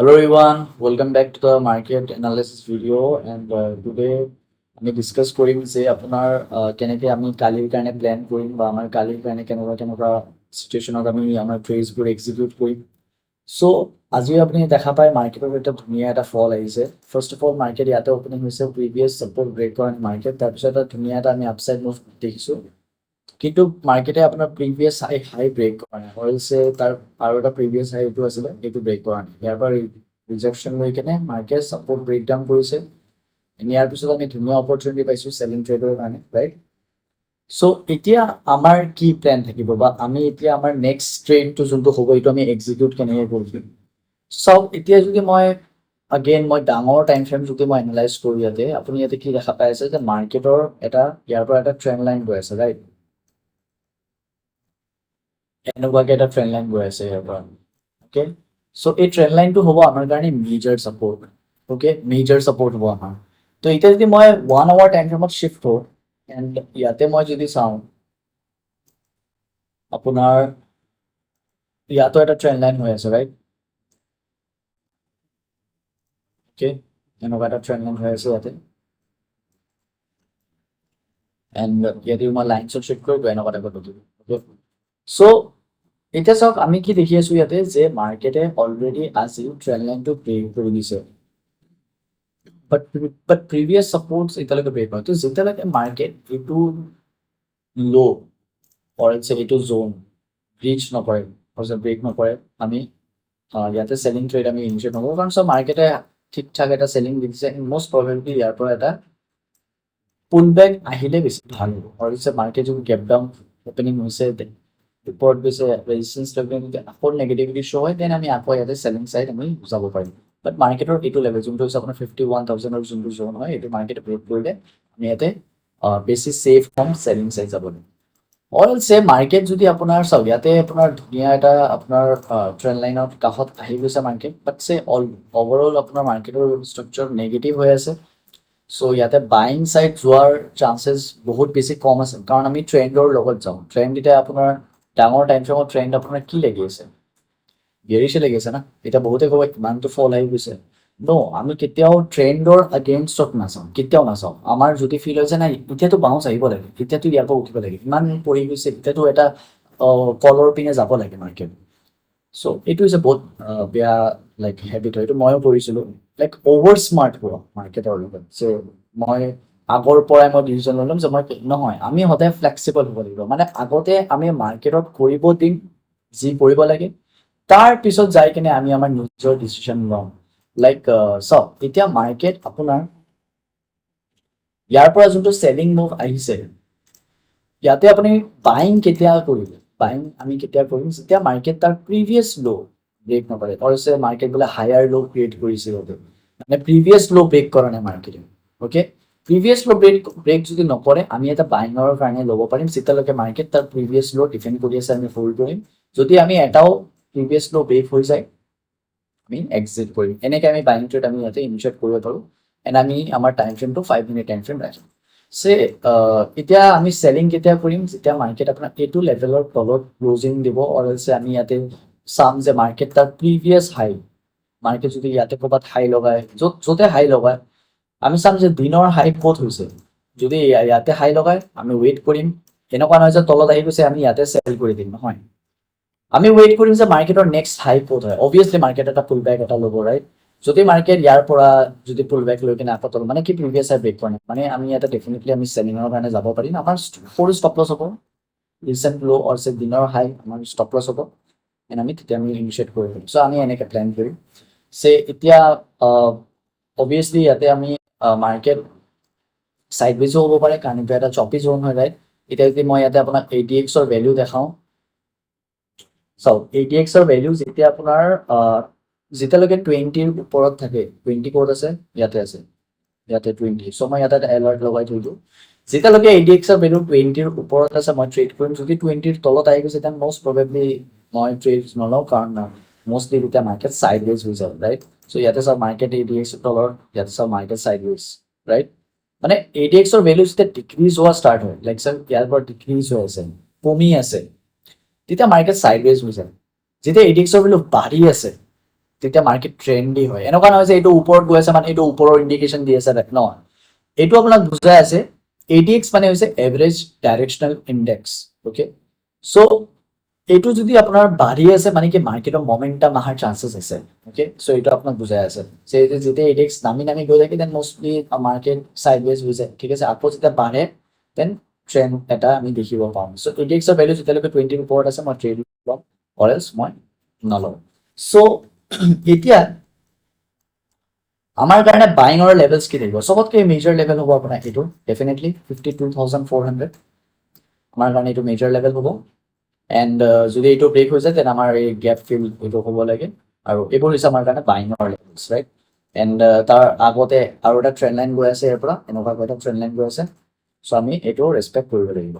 Hello everyone, welcome back to the market analysis video and today আমি discuss কৰিম যে আপোনাৰ কেনেকৈ আমি কালিৰ কাৰণে প্ল্যান কৰিম বা আমাৰ কালিৰ কাৰণে কেনেকুৱা সিচুৱেশ্যনত আমি আমাৰ ট্ৰেডছবোৰ এক্সিকিউট কৰিম সো আজি আপুনি দেখা পায় মাৰ্কেটৰ এটা ধুনীয়া এটা ফল আহিছে ফাৰ্ষ্ট অফ অল মাৰ্কেট ইয়াতে ওপেনিং হৈছে প্ৰিভিয়াছ সাপোৰ্ট ব্ৰেক কৰা মাৰ্কেট তাৰপিছত এটা ধুনীয়া এটা আমি আপসাইড মুভ দেখিছোঁ কিন্তু মাৰ্কেটে আপোনাৰ প্ৰিভিয়াছ হাই ব্ৰেক কৰা নাই হৈছে তাৰ আৰু এটা প্ৰিভিয়াছ হাই এইটো আছিলে এইটো ব্ৰেক কৰা নাই ইয়াৰ পৰা ৰিজেকশ্যন লৈ কেনে মাৰ্কেট সাপোৰ্ট ব্ৰেক ডাউন কৰিছে ইয়াৰ পিছত আমি ধুনীয়া অপৰচুনিটি পাইছোঁ চেলিং ট্ৰেডৰ কাৰণে ৰাইট সো এতিয়া আমাৰ কি প্লেন থাকিব বা আমি এতিয়া আমাৰ নেক্সট ট্ৰেডটো যোনটো হ'ব এইটো আমি এক্সিকিউট কেনেকৈ কৰিম চাওক এতিয়া যদি মই again মই ডাঙৰ টাইম ফ্ৰেম যদি মই এনালাইজ কৰোঁ ইয়াতে আপুনি ইয়াতে কি দেখা পাই আছে যে মাৰ্কেটৰ এটা ইয়াৰ পৰা এটা ট্ৰেণ্ড লাইন গৈ আছে ৰাইট এনেকুৱাকে এটা ট্ৰেণ্ড লাইন গৈ আছে ইয়াৰ পৰা অ'কে সো এই ট্ৰেণ্ড লাইনটো হ'ব আমাৰ কাৰণে major support okay major support হ'ব আমাৰ তো এতিয়া যদি মই 1 আৱাৰ টাইম ফ্ৰেমত শিফ্ট হওঁ এণ্ড ইয়াতে মই যদি চাওঁ আপোনাৰ ইয়াতো এটা ট্ৰেণ্ড লাইন হৈ আছে ৰাইট অ'কে এনেকুৱা এটা ট্ৰেণ্ড লাইন হৈ আছে ইয়াতে এণ্ড ইয়াতে মই লাইনছত শিফ্ট কৰিলোঁ এনেকুৱা টাইপত দেখিব অ'কে সো এতিয়া চাওক আমি কি দেখি আছোঁ ইয়াতে যে মাৰ্কেটে অলৰেডি আজি ট্ৰেণ্ড লাইনটো ব্ৰেক কৰি দিছে but previous supports এতিয়ালৈকে ব্ৰেক হয় তো যেতিয়ালৈকে মাৰ্কেট এইটো ল' or else এইটো জোন ৰিচ নকৰে ব্ৰেক নকৰে আমি ইয়াতে চেলিং ট্ৰেড আমি ইনিচিয়েট নকৰোঁ কাৰণ চব মাৰ্কেটে ঠিক ঠাক এটা চেলিং দিছে মষ্ট প্ৰবেবলি ইয়াৰ পৰা এটা পুল বেক আহিলে বেছি ভাল হ'ব or else মাৰ্কেট যদি গেপ ডাউন অপেনিং হৈছে ওপৰত গৈছে ৰেজিষ্টেঞ্চ লেভেল যদি আকৌ নেগেটিভিটি শ্ব' হয় দেন আমি আকৌ ইয়াতে চেলিং চাইড আমি যাব পাৰিম বাট মাৰ্কেটৰ এইটো লেভেল যোনটো হৈছে আপোনাৰ 51,000ৰ যোনটো জোন হয় এইটো মাৰ্কেটে ব্ৰেক কৰিলে আমি ইয়াতে বেছি ছেফ হ'ম চেলিং চাইড যাবলৈ অলছে মাৰ্কেট যদি আপোনাৰ চাওক ইয়াতে আপোনাৰ ধুনীয়া এটা আপোনাৰ ট্ৰেণ্ড লাইনত কাষত আহি গৈছে মাৰ্কেট বাট অভাৰঅল আপোনাৰ মাৰ্কেটৰ ষ্ট্ৰাকচাৰ নেগেটিভ হৈ আছে চ' ইয়াতে বাইং চাইড যোৱাৰ চান্সেছ বহুত বেছি কম আছে কাৰণ আমি ট্ৰেণ্ডৰ লগত যাওঁ ট্ৰেণ্ড এতিয়া আপোনাৰ ডাঙৰ টাইম ফ্ৰেমত ট্ৰেণ্ড আপোনাৰ কি লাগি আছে বেৰিছে লাগি আছে না এতিয়া বহুতে ক'ব ইমানটো ফল আহি গৈছে ন আমি কেতিয়াও ট্ৰেণ্ডৰ এগেইনষ্টত নাচাওঁ কেতিয়াও নাচাওঁ আমাৰ যদি ফিল হৈছে নাই এতিয়াতো বাউন্স আহিব লাগে এতিয়াতো ইয়াৰ পৰা উঠিব লাগে ইমান পৰি গৈছে এতিয়াতো এটা কলৰ পিনে যাব লাগে মাৰ্কেট চ' এইটো হৈছে বহুত বেয়া লাইক হেবিট হয় এইটো ময়ো কৰিছিলোঁ লাইক অভাৰ স্মাৰ্ট হোৱা মাৰ্কেটৰ লগত যে মই আগৰ পৰাই মই ডিচিশ্যন ল'ম যে মই নহয় আমি সদায় ফ্লেক্সিবল হ'ব লাগিব মানে আগতে আমি মাৰ্কেটত কৰিব দিম যি কৰিব লাগে তাৰ পিছত যাই কিনে আমি আমাৰ নিজৰ ডিচিশ্যন ল'ম লাইক চাওক এতিয়া মাৰ্কেট আপোনাৰ ইয়াৰ পৰা যোনটো চেলিং মুভ আহিছে ইয়াতে আপুনি বাইং কেতিয়া কৰিব বাইং আমি কেতিয়া কৰিম যেতিয়া মাৰ্কেট তাৰ প্ৰিভিয়াছ ল' ব্ৰেক নকৰে অৱশ্যে মাৰ্কেট বোলে হায়াৰ ল' ক্ৰিয়েট কৰিছে মানে প্ৰিভিয়াছ ল' ব্ৰেক কৰা নাই মাৰ্কেটে অ'কে প্ৰিভিয়াছ ল' ব্ৰেক যদি নকৰে আমি এটা বাইঙৰ কাৰণে ল'ব পাৰিম যেতিয়ালৈকে মাৰ্কেট তাৰ প্ৰিভিয়াছ ল' ডিফেণ্ড কৰি আছে আমি হোল্ড কৰিম যদি আমি এটাও প্ৰিভিয়াছ ল' ব্ৰেক হৈ যায় আমি এক্সিট কৰিম এনেকৈ আমি বাইং ট্ৰেড আমি ইয়াতে ইনিচিয়েট কৰিব পাৰোঁ এণ্ড আমি আমাৰ টাইম ফ্ৰেমটো 5 মিনিট টাইম ফ্ৰেম ৰাখিম এতিয়া আমি চেলিং কেতিয়া কৰিম যেতিয়া মাৰ্কেট আপোনাৰ এইটো লেভেলৰ তলত ক্লজিং দিব অৰএলছে আমি ইয়াতে চাম যে মাৰ্কেট তাৰ প্ৰিভিয়াছ হাই মাৰ্কেট যদি ইয়াতে ক'ৰবাত হাই লগায় য'তে হাই লগায় আমি চাম যে দিনৰ হাই ক'ত হৈছে যদি ইয়াতে হাই লগায় আমি ৱেইট কৰিম এনেকুৱা নহয় যে তলত আহি গৈছে আমি ইয়াতে চেল কৰি দিম নহয় আমি ৱেইট কৰিম যে মাৰ্কেটৰ নেক্সট হাই ক'ত হয় অবভিয়াছলি মাৰ্কেট এটা পুল বেক এটা ল'ব ৰাইট যদি মাৰ্কেট ইয়াৰ পৰা যদি পুল বেক লৈ কিনে আকৌ তল মানে কি প্ৰিভিয়াছ হাই ব্ৰেক কৰা নাই মানে আমি ইয়াতে ডেফিনেটলি আমি চেলিঙৰ কাৰণে যাব পাৰিম আমাৰ সৰু ষ্টপ লছ হ'ব ৰিচেণ্ট ল' অৰ দিনৰ হাই আমাৰ ষ্টপ লছ হ'ব এণ্ড আমি তেতিয়া আমি ইনিচিয়েট কৰি দিম চ' আমি এনেকৈ প্লেন কৰিম এতিয়া অবভিয়াছলি ইয়াতে আমি মাৰ্কেট চাইডৱেজো হ'ব পাৰে কাৰণ এইটো এটা চপি জোন হয় ৰাইট এতিয়া যদি মই ইয়াতে আপোনাক ATXৰ ভেলিউ দেখাওঁ চাওক ATXৰ ভেলিউ যেতিয়া আপোনাৰ যেতিয়ালৈকে 20ৰ ওপৰত থাকে 20 ক'ত আছে ইয়াতে 20 চ' মই ইয়াতে এলাৰ্ট লগাই থৈ দিওঁ যেতিয়ালৈকে ATXৰ ভেলিউ 20ৰ ওপৰত আছে মই ট্ৰেড কৰিম যদি 20ৰ তলত আহি গৈছে দেন মষ্ট প্ৰবেবলি মই ট্ৰেড নলওঁ কাৰণ মষ্টলি তেতিয়া মাৰ্কেট চাইডৱেজ হৈ যায় ৰাইট চ' ইয়াতে চাওক মাৰ্কেট ATXৰ তলৰ ইয়াতে চাওক মাৰ্কেট চাইডৱেজ ৰাইট মানে ATXৰ ভেলিউ যেতিয়া ডিক্ৰিজ হোৱা ষ্টাৰ্ট হয় লাইক চাওক ইয়াৰ পৰা ডিক্ৰিজ হৈ আছে কমি আছে তেতিয়া মাৰ্কেট চাইডৱেজ হৈ যায় যেতিয়া ATXৰ ভেলিউ বাঢ়ি আছে তেতিয়া মাৰ্কেট ট্ৰেন্ডি হয় এনেকুৱা নহয় যে এইটো ওপৰত গৈ আছে মানে এইটো ওপৰৰ ইণ্ডিকেশ্যন দি আছে নহয় এইটো আপোনাক বুজাই আছে ADX মানে হৈছে এভাৰেজ ডাইৰেকশ্যনেল ইনডেক্স ওকে সো এইটো যদি আপোনাৰ বাঢ়ি আছে মানে কি মাৰ্কেটৰ মমেন্টাম আহাৰ চান্সেছ আছে ওকে সো এইটো আপোনাক বুজাই আছে যে যেতিয়া ADX নামি নামি গৈ থাকে দেন মোষ্টলি মাৰ্কেট সাইডৱেজ হৈ যায় ঠিক আছে আকৌ যেতিয়া বাঢ়ে দেন ট্ৰেন্ড এটা আমি দেখিব পাম সো ADX ৰ ভ্যালু যেতিয়ালৈকে 20 ৰ ওপৰত আছে মই ট্ৰেড ল'ম অৰ এলছ মই নলওঁ সো এতিয়া আমাৰ কাৰণে বাইঙৰ লেভেলছ কি থাকিব সবতকৈ মেজৰ লেভেল হ'ব আপোনাৰ এইটো ডেফিনেটলি 52400 আমাৰ কাৰণে এইটো মেজৰ লেভেল হ'ব এণ্ড যদি এইটো ব্ৰেক হৈ যায় তেনে আমাৰ এই গেপ ফিল এইটো হ'ব লাগে আৰু এইবোৰ হৈছে আমাৰ কাৰণে বাইঙৰ লেভেলছ ৰাইট এণ্ড তাৰ আগতে আৰু এটা ট্ৰেণ্ড লাইন গৈ আছে ইয়াৰ পৰা এনেকুৱাকৈ এটা ট্ৰেণ্ড লাইন গৈ আছে চ' আমি এইটো ৰেচপেক্ট কৰিব লাগিব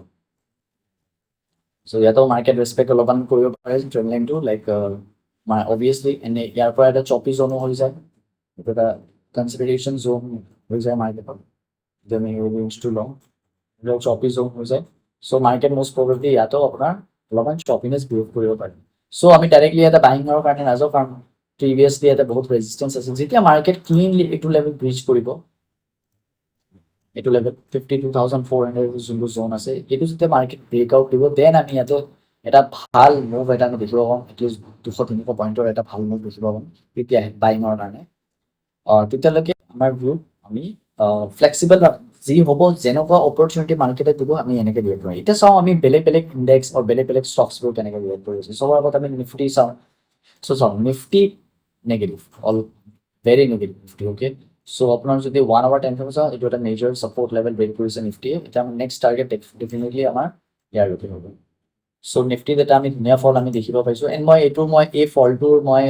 চ' ইয়াতো মাৰ্কেট ৰেচপেক্ট অলপমান কৰিব পাৰে ট্ৰেণ্ড লাইনটো লাইক অবভিয়াছলি এনে ইয়াৰ পৰা এটা চপি জ'নো হৈ যায় এইটো এটা কনচিডাৰেশ্যন জ'ন হৈ যায় মাৰ্কেটত যদি আমি ৰেঞ্জটো লওঁ এইটো চপি জ'ন হৈ যায় চ' মাৰ্কেট মষ্ট প্ৰবেবলি ইয়াতো আপোনাৰ অলপমান চপিনেছ বিহেভ কৰিব পাৰে চ' আমি ডাইৰেক্টলি এটা বাইঙৰ কাৰণে নাযাওঁ কাৰণ প্ৰিভিয়াছলি ইয়াতে বহুত ৰেজিষ্টেঞ্চ আছিল যেতিয়া মাৰ্কেট ক্লিনলি এইটো লেভেল ব্ৰিজ কৰিব এইটো লেভেল 52400 যোনটো জ'ন আছে এইটো যেতিয়া মাৰ্কেট ব্ৰেকআউট দিব দেন আমি ইয়াতে এটা ভাল মুভ এটা আমি দেখিব পাম এটলিষ্ট 200-300 পইণ্টৰ এটা ভাল মুভ দেখিব পাম তেতিয়াহে বাইঙৰ কাৰণে তেতিয়ালৈকে আমাৰ ভিউ আমি ফ্লেক্সিবল যি হ'ব যেনেকুৱা অপৰচুনিটি মাৰ্কেটে দিব আমি এনেকৈ ৰিয়েক্ট কৰিম এতিয়া চাওঁ আমি বেলেগ বেলেগ ইণ্ডেক্স আৰু বেলেগ বেলেগ ষ্টকছবোৰ কেনেকৈ ৰিয়েক্ট কৰি আছোঁ চবৰ আগত আমি নিফটি চাওঁ চ' চাওঁ Nifty negative all very negative Nifty okay so' আপোনাৰ যদি 1 আৱাৰ টাইম ফ্ৰেম চাওঁ এইটো এটা মেজৰ ছাপৰ্ট লেভেল ব্ৰেক কৰিছে নিফটিয়ে এতিয়া আমাৰ নেক্সট টাৰ্গেট ডেফিনেটলি আমাৰ ইয়াৰ ৰূপে হ'ব চ' নিফটিত এটা আমি ধুনীয়া ফল আমি দেখিব পাইছোঁ এণ্ড মই এই ফলটোৰ মই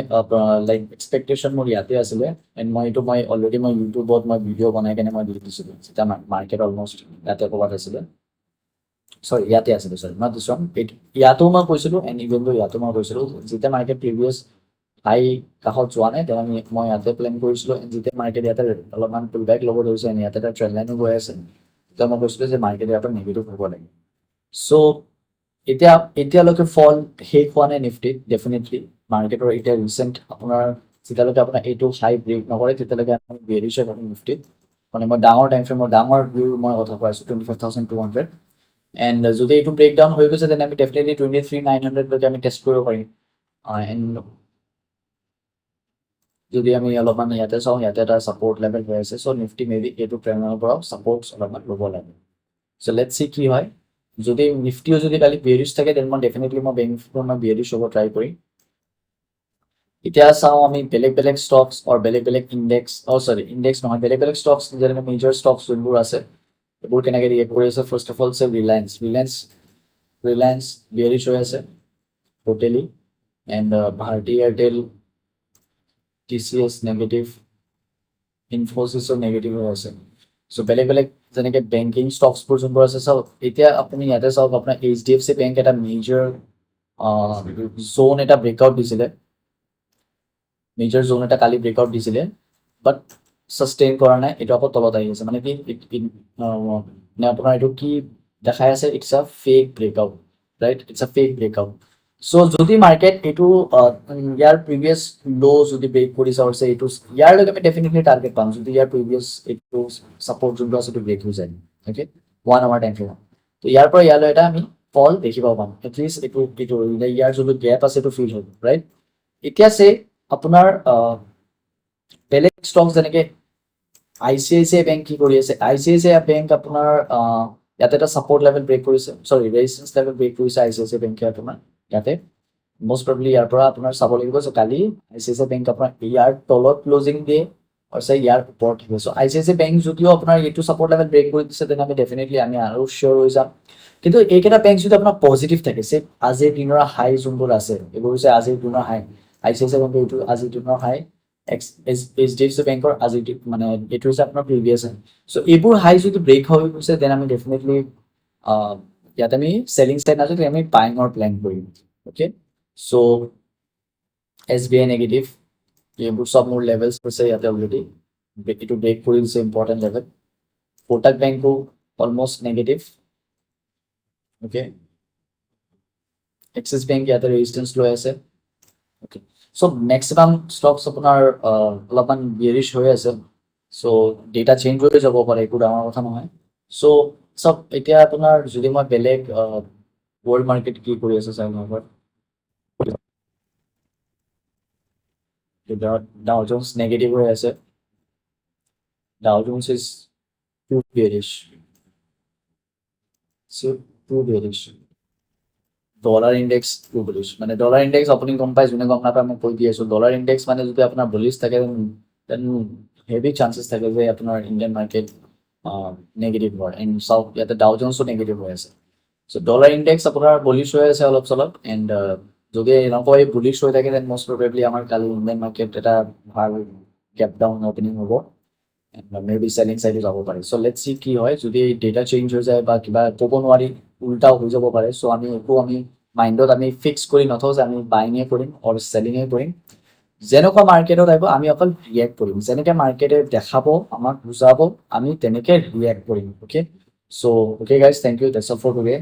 লাইক এক্সপেক্টেশ্যন মোৰ ইয়াতে আছিলে এণ্ড মই অলৰেডি মই ইউটিউবত মই ভিডিঅ' বনাই কেনে মই দি দিছিলোঁ যেতিয়া মাৰ্কেট অলমষ্ট ইয়াতে ক'ৰবাত আছিলে চৰি ইয়াতে আছিলে চৰি মই দিছোঁ ইয়াতো মই কৈছিলোঁ এণ্ড ইভেন ইয়াতো মই কৈছিলোঁ যেতিয়া মাৰ্কেট প্ৰিভিয়াছ হাই কাষত যোৱা নাই তেতিয়া মই ইয়াতে প্লেন কৰিছিলোঁ যেতিয়া মাৰ্কেট ইয়াতে অলপমান পুল বেক ল'ব ধৰিছে ইয়াতে এটা ট্ৰেণ্ড লাইনো গৈ আছে তেতিয়া মই কৈছিলোঁ যে মাৰ্কেট ইয়াতে নেগেটিভ হ'ব লাগে চ' এতিয়ালৈকে ফল শেষ হোৱা নাই নিফটিত ডেফিনেটলি মাৰ্কেটৰ এতিয়া ৰিচেণ্ট আপোনাৰ যেতিয়ালৈকে আপোনাৰ এইটো হাই ব্ৰেক নকৰে তেতিয়ালৈকে আমি বেৰিছ হ'ব নিফটিত মানে মই ডাঙৰ টাইম ফ্ৰেমৰ ডাঙৰ ভিউ মই কথা কৈ আছোঁ 25200 এণ্ড যদি এইটো ব্ৰেক ডাউন হৈ গৈছে তেনে আমি ডেফিনেটলি 23900লৈকে আমি টেষ্ট কৰিব পাৰিম এণ্ড যদি আমি অলপমান ইয়াতে চাওঁ ইয়াতে এটা ছাপৰ্ট লেভেল হৈ আছে চ' নিফটি মেবি এইটো ট্ৰেণ্ডৰ পৰাও ছাপৰ্টছ অলপমান ল'ব লাগে চ' লেটছ চি কি হয় যদি নিফটিও যদি কালি বিয়েৰিছ থাকে তেন মই ডেফিনেটলি মই বেংকটো মই বিয়েৰিছ হ'ব ট্ৰাই কৰিম এতিয়া চাওঁ আমি বেলেগ বেলেগ ষ্টকছ আৰু বেলেগ বেলেগ ইণ্ডেক্স ইণ্ডেক্স নহয় বেলেগ বেলেগ ষ্টকছ যেনেকৈ মেজৰ ষ্টকছ যোনবোৰ আছে এইবোৰ কেনেকৈ ৰিয়েক্ট কৰি আছে ফাৰ্ষ্ট অফ অল আছে ৰিলায়েন্স বিয়েৰিছ হৈ আছে totally and Bharti Airtel TCS negative ইনফোচিছো নেগেটিভ হৈ আছে চ' বেলেগ বেলেগ যেনেকৈ বেংকিং ষ্টকছবোৰ যোনবোৰ আছে চাওক এতিয়া আপুনি ইয়াতে চাওক আপোনাৰ HDFC বেংক এটা মেজৰ জ'ন এটা ব্ৰেকআউট দিছিলে মেজৰ জ'ন এটা কালি ব্ৰেকআউট দিছিলে বাট ছাষ্টেইন কৰা নাই এইটো আকৌ তলত আহি আছে মানে কি নে আপোনাৰ এইটো কি দেখাই আছে ইটছ আ ফেক ব্ৰেকআউট ৰাইট ইটছ আ ফেক ব্ৰেকআউট চ' যদি মাৰ্কেট এইটো ইয়াৰ প্ৰিভিয়াছ ল' যদি ব্ৰেক কৰি চাওঁছে এইটো ইয়াৰলৈকে আমি ডেফিনেটলি টাৰ্গেট পাম যদি ইয়াৰ প্ৰিভিয়াছ এইটো ছাপৰ্ট যোনটো আছে এইটো ব্ৰেক হৈ যায় অ'কে 1 আৱাৰ টাইম ফ্ৰেম তো ইয়াৰ পৰা ইয়ালৈ এটা আমি ফল দেখিব পাম এটলিষ্ট এইটো ইয়াৰ যোনটো গেপ আছে এইটো ফিল হ'ব ৰাইট এতিয়া চে আপোনাৰ বেলেগ ষ্টক যেনেকৈ ICICI বেংক কি কৰি আছে ICICI বেংক আপোনাৰ ইয়াতে এটা ছাপৰ্ট লেভেল ব্ৰেক কৰিছে চৰি ৰেজিষ্টেঞ্চ লেভেল ব্ৰেক কৰিছে ICICI বেংকে আপোনাৰ ইয়াতে most probably ইয়াৰ পৰা আপোনাৰ চাব লাগিব যে কালি ICICI বেংক আপোনাৰ ইয়াৰ তলত ক্লোজিং দিয়ে আৰু ইয়াৰ ওপৰত থাকিব চ' ICICI বেংক যদিও আপোনাৰ এইটো ছাপৰ্ট লেভেল ব্ৰেক কৰি দিছে তেনে আমি ডেফিনেটলি আমি আৰু চিয়'ৰ হৈ যাম কিন্তু এইকেইটা বেংক যদি আপোনাৰ পজিটিভ থাকে চে আজিৰ দিনৰ হাই যোনবোৰ আছে এইবোৰ হৈছে আজিৰ দিনৰ হাই ICICI বেংকৰ এইটো আজিৰ দিনৰ হাই HDFC বেংকৰ আজিৰ মানে এইটো হৈছে আপোনাৰ প্ৰিভিয়াছ হাই চ' এইবোৰ হাই যদি ব্ৰেক হৈ গৈছে দেন আমি ডেফিনেটলি ইয়াত আমি চেলিং চাইড নাযাওঁ আমি বাইঙৰ প্লেন কৰিম অ'কে চ' SBI নেগেটিভ এইবোৰ চব মোৰ লেভেলছ হৈছে ইয়াতে অলৰেডি এইটো ব্ৰেক কৰি দিছে ইম্পৰ্টেণ্ট লেভেল কোটাক বেংকো almost negative okay Axis bank ইয়াতে ৰেজিষ্টেঞ্চ লৈ আছে অ'কে চ' মেক্সিমাম ষ্টকছ আপোনাৰ অলপমান বিয়েৰিছ হৈ আছে, চ' ডেটা চেঞ্জ হৈ যাব পাৰে, একো ডাঙৰ কথা নহয়। চ' চব এতিয়া আপোনাৰ যদি মই বেলেগ ৱৰ্ল্ড মাৰ্কেট কি কৰি আছে চাই লওঁ, ডাও জোন্স নেগেটিভ হৈ আছে, Dow Jones is too bearish, so' too bearish. Dollar index too bullish, মানে ডলাৰ ইণ্ডেক্স আপুনি গম পাই, যোনে গম নাপায় মই কৈ দি আছোঁ। ডলাৰ ইণ্ডেক্স মানে যদি আপোনাৰ বুলিছ থাকে, দেন হেভি চান্সেছ থাকে যে আপোনাৰ ইণ্ডিয়ান মাৰ্কেট নেগেটিভ হয়। এণ্ড চাওক ইয়াতে ডাও জোন্সো নেগেটিভ হৈ আছে। চ' ডলাৰ ইণ্ডেক্স আপোনাৰ বুলিছ হৈ আছে অলপ চলপ, এণ্ড যদি এনেকৈ বুলিছ হৈ থাকে, দেন মষ্ট প্ৰবেবলি আমাৰ কালি ইণ্ডিয়ান মাৰ্কেট এটা ভাল গেপ ডাউন অপেনিং হ'ব, মে বি চেলিং চাইডে যাব পাৰে। চ' লেটছ চি কি হয়, যদি ডেটা চেঞ্জ হৈ যায় বা কিবা ক'ব নোৱাৰি, উল্টাও হৈ যাব পাৰে। চ' আমি মাইণ্ডত আমি ফিক্স কৰি নথওঁ যে আমি বাইঙে কৰিম অৰ চেলিঙে কৰিম। যেনেকুৱা মাৰ্কেটত আহিব আমি অকল ৰিয়েক্ট কৰিম, যেনেকৈ মাৰ্কেটে দেখাব আমাক বুজাব আমি তেনেকৈ ৰিয়েক্ট কৰিম। Okay, so' okay guys, thank you, that's all for today.